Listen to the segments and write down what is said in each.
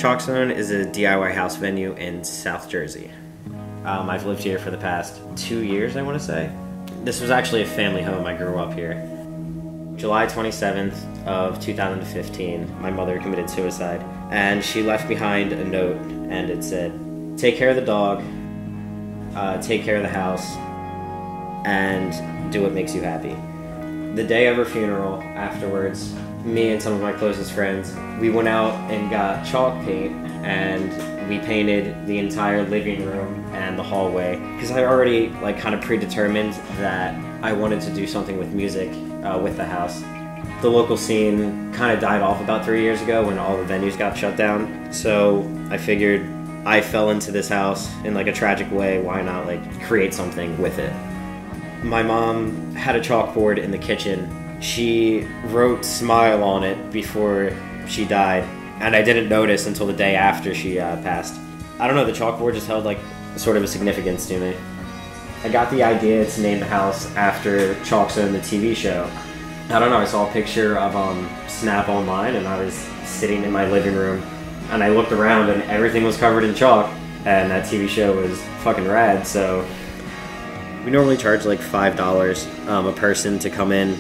Chalk Zone is a DIY house venue in South Jersey. I've lived here for the past 2 years, I want to say. This was actually a family home. I grew up here. July 27th of 2015, my mother committed suicide, and she left behind a note, and it said, "Take care of the dog, take care of the house, and do what makes you happy." The day of her funeral, afterwards, me and some of my closest friends, we went out and got chalk paint, and we painted the entire living room and the hallway, because I already kind of predetermined that I wanted to do something with music with the house. The local scene kind of died off about 3 years ago when all the venues got shut down, so I figured I fell into this house in a tragic way. Why not create something with it? My mom had a chalkboard in the kitchen. She wrote "Smile" on it before she died, and I didn't notice until the day after she passed. I don't know, the chalkboard just held sort of a significance to me. I got the idea to name the house after Chalk Zone, the TV show. I don't know, I saw a picture of Snap online, and I was sitting in my living room, and I looked around and everything was covered in chalk, and that TV show was fucking rad. So we normally charge $5 a person to come in.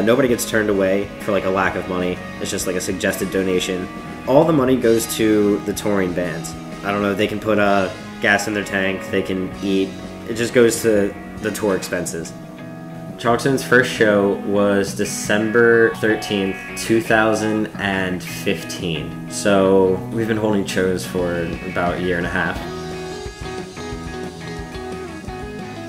Nobody gets turned away for a lack of money. It's just a suggested donation. All the money goes to the touring bands. I don't know, they can put gas in their tank, they can eat. It just goes to the tour expenses. Chalk Zone's first show was December 13th, 2015. So we've been holding shows for about a year and a half.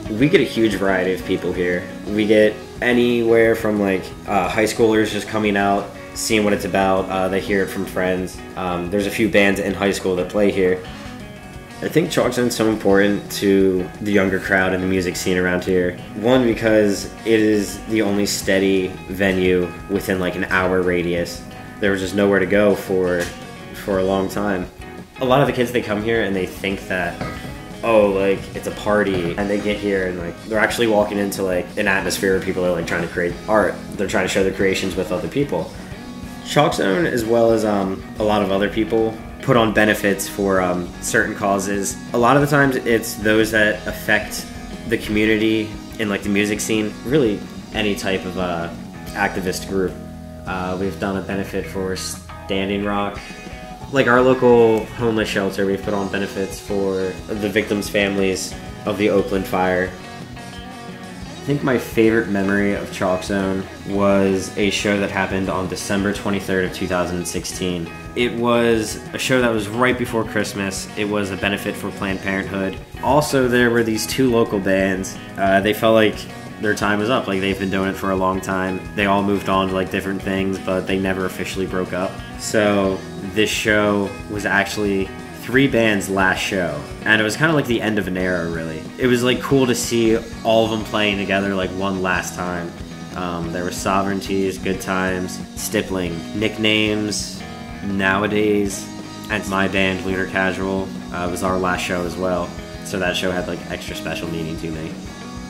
We get a huge variety of people here. We get anywhere from high schoolers just coming out, seeing what it's about. They hear it from friends. There's a few bands in high school that play here. I think Chalk Zone's so important to the younger crowd and the music scene around here. One, because it is the only steady venue within an hour radius. There was just nowhere to go for a long time. A lot of the kids, they come here and they think that, it's a party, and they get here and they're actually walking into an atmosphere where people are trying to create art. They're trying to share their creations with other people. Chalk Zone, as well as a lot of other people, put on benefits for certain causes. A lot of the times it's those that affect the community in the music scene, really any type of activist group. We've done a benefit for Standing Rock. Our local homeless shelter, we've put on benefits for the victims' families of the Oakland fire. I think my favorite memory of Chalk Zone was a show that happened on December 23rd of 2016. It was a show that was right before Christmas. It was a benefit for Planned Parenthood. Also, there were these two local bands. They felt like their time was up. They've been doing it for a long time. They all moved on to different things, but they never officially broke up. So this show was actually 3 bands' last show, and it was kind of the end of an era, really. It was cool to see all of them playing together one last time. There were Sovereignties, Good Times, Stippling, Nicknames, Nowadays, and my band, Lunar Casual, was our last show as well. So that show had extra special meaning to me.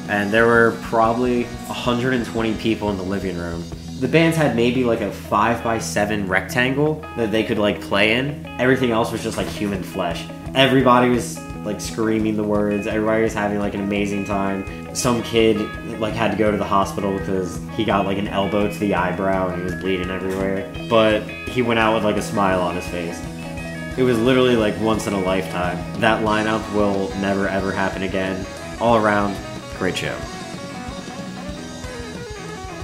And there were probably 120 people in the living room. The bands had maybe a 5x7 rectangle that they could play in. Everything else was just human flesh. Everybody was screaming the words. Everybody was having an amazing time. Some kid had to go to the hospital because he got an elbow to the eyebrow and he was bleeding everywhere. But he went out with a smile on his face. It was literally once in a lifetime. That lineup will never ever happen again. All around, great show.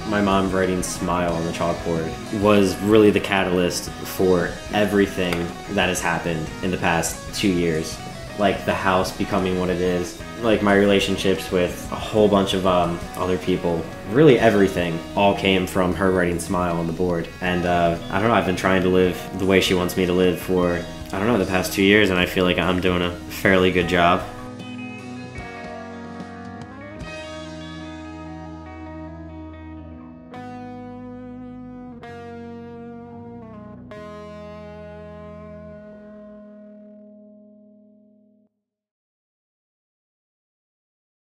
My mom writing "Smile" on the chalkboard was really the catalyst for everything that has happened in the past 2 years. The house becoming what it is, my relationships with a whole bunch of other people. Really everything all came from her writing "Smile" on the board. And I don't know, I've been trying to live the way she wants me to live for, the past 2 years, and I feel I'm doing a fairly good job.